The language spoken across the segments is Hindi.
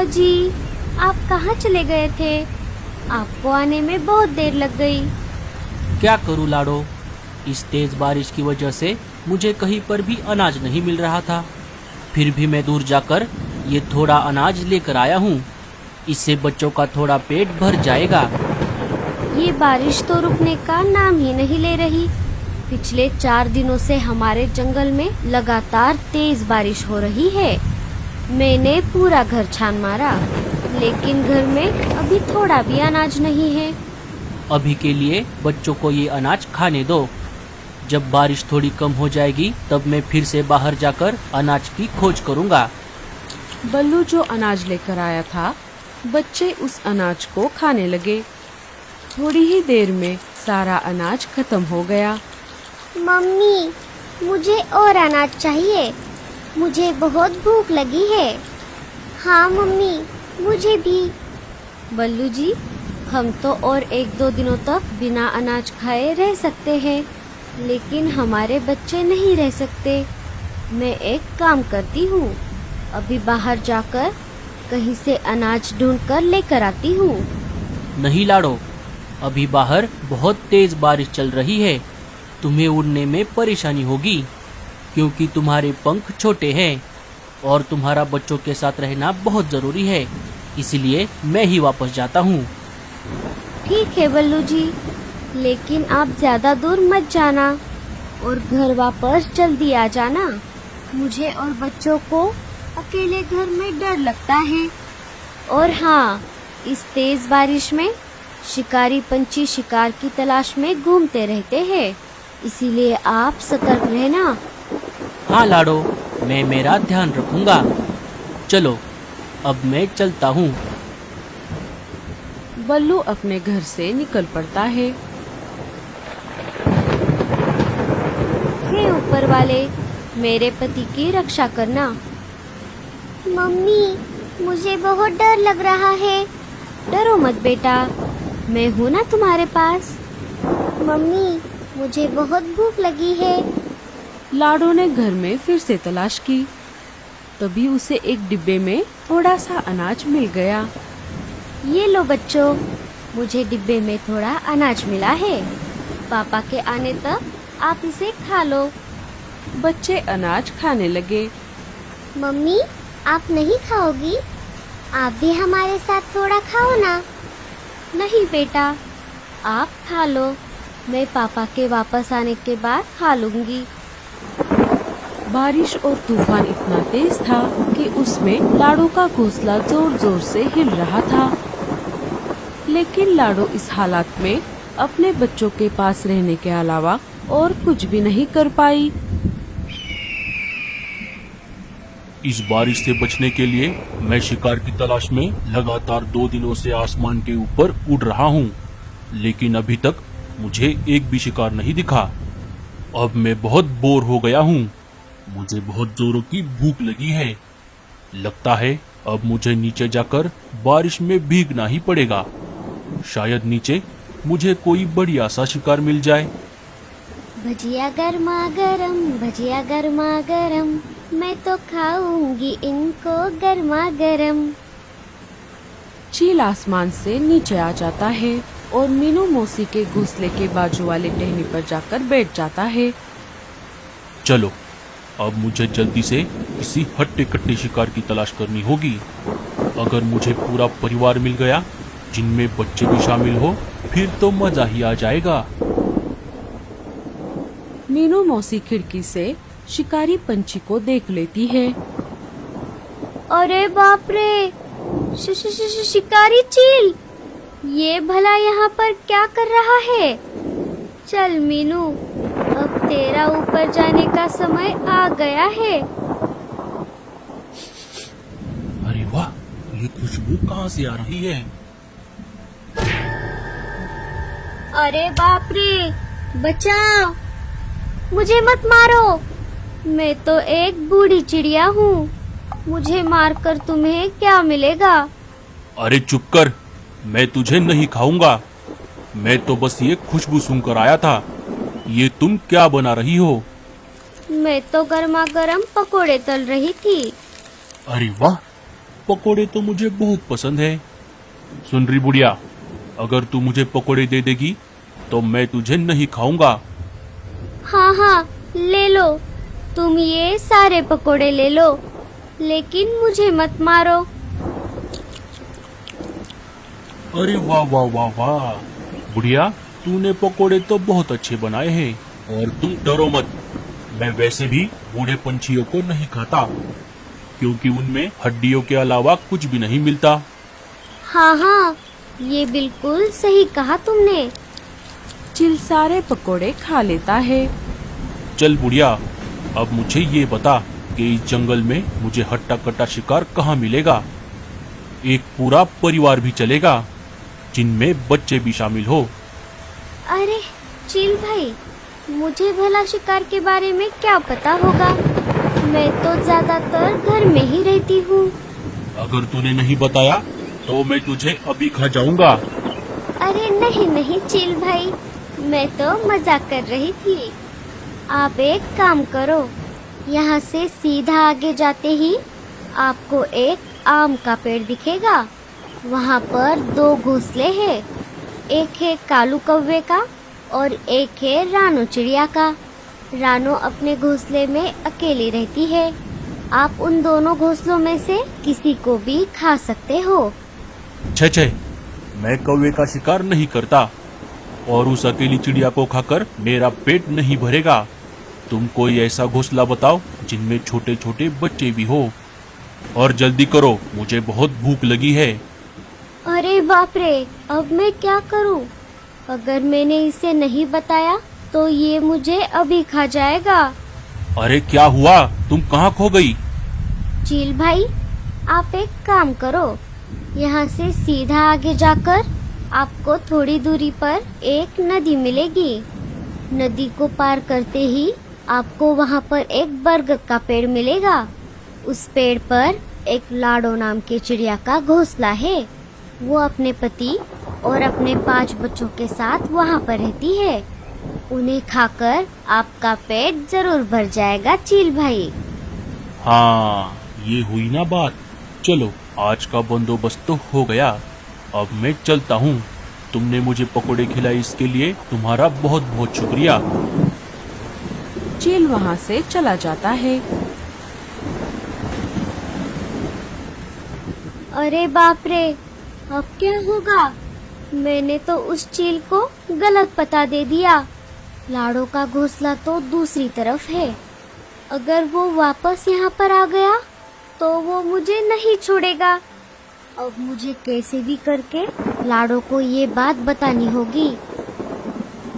जी, आप कहाँ चले गए थे? आपको आने में बहुत देर लग गई। क्या करूँ लाडो, इस तेज बारिश की वजह से मुझे कहीं पर भी अनाज नहीं मिल रहा था। फिर भी मैं दूर जाकर ये थोड़ा अनाज लेकर आया हूँ। इससे बच्चों का थोड़ा पेट भर जाएगा। ये बारिश तो रुकने का नाम ही नहीं ले रही। पिछले 4 दिनों से हमारे जंगल में लगातार तेज बारिश हो रही है। मैंने पूरा घर छान मारा, लेकिन घर में अभी थोड़ा भी अनाज नहीं है। अभी के लिए बच्चों को ये अनाज खाने दो। जब बारिश थोड़ी कम हो जाएगी तब मैं फिर से बाहर जाकर अनाज की खोज करूँगा। बल्लू जो अनाज लेकर आया था, बच्चे उस अनाज को खाने लगे। थोड़ी ही देर में सारा अनाज खत्म हो गया। मम्मी, मुझे और अनाज चाहिए। मुझे बहुत भूख लगी है। हाँ मम्मी, मुझे भी। बल्लू जी, हम तो और 1-2 दिनों तक बिना अनाज खाए रह सकते हैं, लेकिन हमारे बच्चे नहीं रह सकते। मैं एक काम करती हूँ, अभी बाहर जाकर कहीं से अनाज ढूंढकर लेकर आती हूँ। नहीं लाडो, अभी बाहर बहुत तेज बारिश चल रही है। तुम्हें उड़ने में परेशानी होगी, क्योंकि तुम्हारे पंख छोटे हैं और तुम्हारा बच्चों के साथ रहना बहुत ज़रूरी है। इसलिए मैं ही वापस जाता हूँ। ठीक है बल्लू जी, लेकिन आप ज्यादा दूर मत जाना और घर वापस जल्दी आ जाना। मुझे और बच्चों को अकेले घर में डर लगता है। और हाँ, इस तेज बारिश में शिकारी पंछी शिकार की तलाश में घूमते रहते हैं, इसीलिए आप सतर्क रहना। हाँ लाडो, मैं मेरा ध्यान रखूंगा। चलो, अब मैं चलता हूँ। बल्लू अपने घर से निकल पड़ता है। हे ऊपर वाले, मेरे पति की रक्षा करना। मम्मी, मुझे बहुत डर लग रहा है। डरो मत बेटा, मैं हूँ ना तुम्हारे पास। मम्मी, मुझे बहुत भूख लगी है। लाडो ने घर में फिर से तलाश की। तभी उसे एक डिब्बे में थोड़ा सा अनाज मिल गया। ये लो बच्चों, मुझे डिब्बे में थोड़ा अनाज मिला है। पापा के आने तक आप इसे खा लो। बच्चे अनाज खाने लगे। मम्मी, आप नहीं खाओगी? आप भी हमारे साथ थोड़ा खाओ ना। नहीं बेटा, आप खा लो। मैं पापा के वापस आने के बाद खा लूंगी। बारिश और तूफान इतना तेज था कि उसमें लाडो का घोंसला जोर जोर से हिल रहा था। लेकिन लाडो इस हालात में अपने बच्चों के पास रहने के अलावा और कुछ भी नहीं कर पाई। इस बारिश से बचने के लिए मैं शिकार की तलाश में लगातार 2 दिनों से आसमान के ऊपर उड़ रहा हूँ, लेकिन अभी तक मुझे एक भी शिकार नहीं दिखा। अब मैं बहुत बोर हो गया हूँ। मुझे बहुत जोरों की भूख लगी है। लगता है अब मुझे नीचे जाकर बारिश में भीगना ही पड़ेगा। शायद नीचे मुझे कोई बढ़िया सा शिकार मिल जाए। भजिया गर्मा गरम, भजिया गर्मा गरम, मैं तो खाऊंगी इनको गर्मा गरम। चील आसमान से नीचे आ जाता है और मीनू मौसी के घोंसले के बाजू वाले टहनी पर जाकर बैठ जाता है। चलो, अब मुझे जल्दी से किसी हट्टे कट्टे शिकार की तलाश करनी होगी। अगर मुझे पूरा परिवार मिल गया, जिनमें बच्चे भी शामिल हो, फिर तो मजा ही आ जाएगा। मीनू मौसी खिड़की से शिकारी पंछी को देख लेती है। अरे बाप रे, शिकारी चील, ये भला यहाँ पर क्या कर रहा है? चल मीनू, अब तेरा ऊपर जाने का समय आ गया है। अरे वाह, ये खुशबू कहाँ से आ रही है? अरे बाप रे, बचाओ, मुझे मत मारो। मैं तो एक बूढ़ी चिड़िया हूँ, मुझे मारकर तुम्हें क्या मिलेगा? अरे चुप कर, मैं तुझे नहीं खाऊंगा। मैं तो बस ये खुशबू सुनकर आया था। ये तुम क्या बना रही हो? मैं तो गर्मा गर्म पकोड़े तल रही थी। अरे वाह, पकोड़े तो मुझे बहुत पसंद है। सुन रही बुढ़िया, अगर तू मुझे पकोड़े दे देगी तो मैं तुझे नहीं खाऊंगा। हाँ हाँ, ले लो, तुम ये सारे पकोड़े ले लो, लेकिन मुझे मत मारो। अरे वाह वाह वाह वाह, बुढ़िया तूने पकोड़े तो बहुत अच्छे बनाए हैं। और तुम डरो मत, मैं वैसे भी बूढ़े पंछियों को नहीं खाता, क्योंकि उनमें हड्डियों के अलावा कुछ भी नहीं मिलता। हाँ हाँ, ये बिल्कुल सही कहा तुमने। चील सारे पकोड़े खा लेता है। चल बुढ़िया, अब मुझे ये बता कि इस जंगल में मुझे हट्टा कट्टा शिकार कहाँ मिलेगा। एक पूरा परिवार भी चलेगा, जिनमें बच्चे भी शामिल हो। अरे चील भाई, मुझे भला शिकार के बारे में क्या पता होगा, मैं तो ज्यादातर घर में ही रहती हूँ। अगर तूने नहीं बताया तो मैं तुझे अभी खा जाऊंगा। अरे नहीं नहीं चील भाई, मैं तो मजाक कर रही थी। आप एक काम करो, यहाँ से सीधा आगे जाते ही आपको एक आम का पेड़ दिखेगा। वहाँ पर 2 घोंसले हैं, एक है कालू कौवे का और एक है रानो चिड़िया का। रानो अपने घोंसले में अकेली रहती है। आप उन दोनों घोंसलों में से किसी को भी खा सकते हो। छे, मैं कौवे का शिकार नहीं करता और उस अकेली चिड़िया को खाकर मेरा पेट नहीं भरेगा। तुम कोई ऐसा घोंसला बताओ जिनमें छोटे छोटे बच्चे भी हो, और जल्दी करो, मुझे बहुत भूख लगी है। अरे बाप रे, अब मैं क्या करूं? अगर मैंने इसे नहीं बताया तो ये मुझे अभी खा जाएगा। अरे क्या हुआ, तुम कहाँ खो गई? चील भाई, आप एक काम करो, यहाँ से सीधा आगे जाकर आपको थोड़ी दूरी पर एक नदी मिलेगी। नदी को पार करते ही आपको वहाँ पर एक बरगद का पेड़ मिलेगा। उस पेड़ पर एक लाडो नाम के चिड़िया का घोंसला है। वो अपने पति और अपने 5 बच्चों के साथ वहाँ पर रहती है। उन्हें खाकर आपका पेट जरूर भर जाएगा चील भाई। हाँ, ये हुई ना बात। चलो, आज का बंदोबस्त तो हो गया। अब मैं चलता हूँ। तुमने मुझे पकोड़े खिलाए, इसके लिए तुम्हारा बहुत बहुत शुक्रिया। चील वहाँ से चला जाता है। अरे बाप रे, अब क्या होगा? मैंने तो उस चील को गलत पता दे दिया। लाडो का घोंसला तो दूसरी तरफ है। अगर वो वापस यहाँ पर आ गया तो वो मुझे नहीं छोड़ेगा। अब मुझे कैसे भी करके लाडो को ये बात बतानी होगी।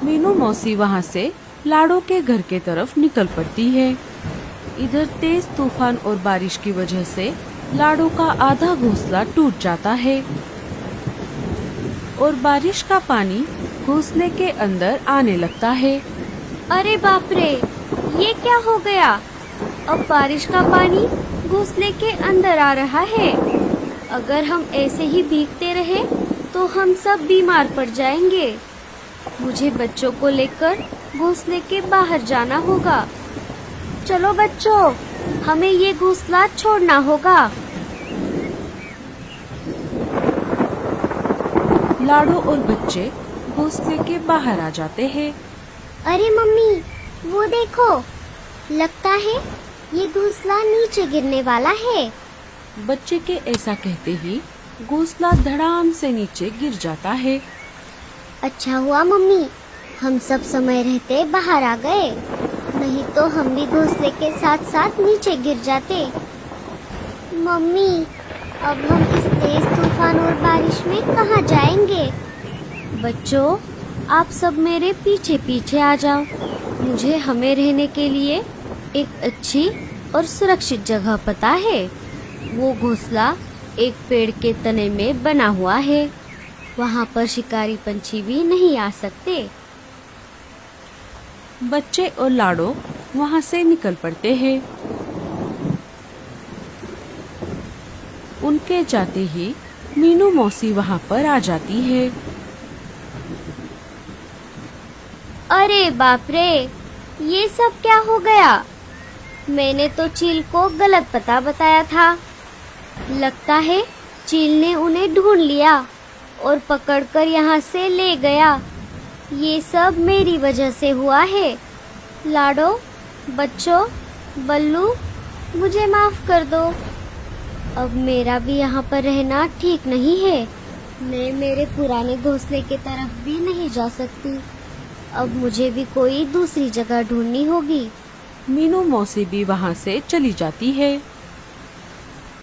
मीनू मौसी वहाँ से लाडो के घर के तरफ निकल पड़ती है। इधर तेज तूफान और बारिश की वजह से लाडो का आधा घोंसला टूट जाता है और बारिश का पानी घोंसले के अंदर आने लगता है। अरे बाप रे, ये क्या हो गया? अब बारिश का पानी घोंसले के अंदर आ रहा है। अगर हम ऐसे ही भीगते रहे तो हम सब बीमार पड़ जाएंगे। मुझे बच्चों को लेकर घोंसले के बाहर जाना होगा। चलो बच्चों, हमें ये घोंसला छोड़ना होगा। लाडो और बच्चे घोंसले के बाहर आ जाते हैं। अरे मम्मी, वो देखो, लगता है ये घोंसला नीचे गिरने वाला है। बच्चे के ऐसा कहते ही घोंसला धड़ाम से नीचे गिर जाता है। अच्छा हुआ मम्मी, हम सब समय रहते बाहर आ गए, नहीं तो हम भी घोंसले के साथ साथ नीचे गिर जाते। मम्मी, अब हम इस तेज तूफान और बारिश में कहाँ जाएंगे? बच्चों, आप सब मेरे पीछे पीछे आ जाओ। मुझे हमें रहने के लिए एक अच्छी और सुरक्षित जगह पता है। वो घोंसला एक पेड़ के तने में बना हुआ है। वहाँ पर शिकारी पंछी भी नहीं आ सकते। बच्चे और लाडो वहाँ से निकल पड़ते हैं। उनके जाते ही मीनू मौसी वहाँ पर आ जाती है। अरे बाप रे, ये सब क्या हो गया? मैंने तो चील को गलत पता बताया था। लगता है चील ने उन्हें ढूंढ लिया और पकड़कर यहाँ से ले गया। ये सब मेरी वजह से हुआ है। लाडो, बच्चों, बल्लू, मुझे माफ कर दो। अब मेरा भी यहाँ पर रहना ठीक नहीं है। मैं मेरे पुराने घोंसले की तरफ भी नहीं जा सकती। अब मुझे भी कोई दूसरी जगह ढूंढनी होगी। मीनू मौसी भी वहाँ से चली जाती है।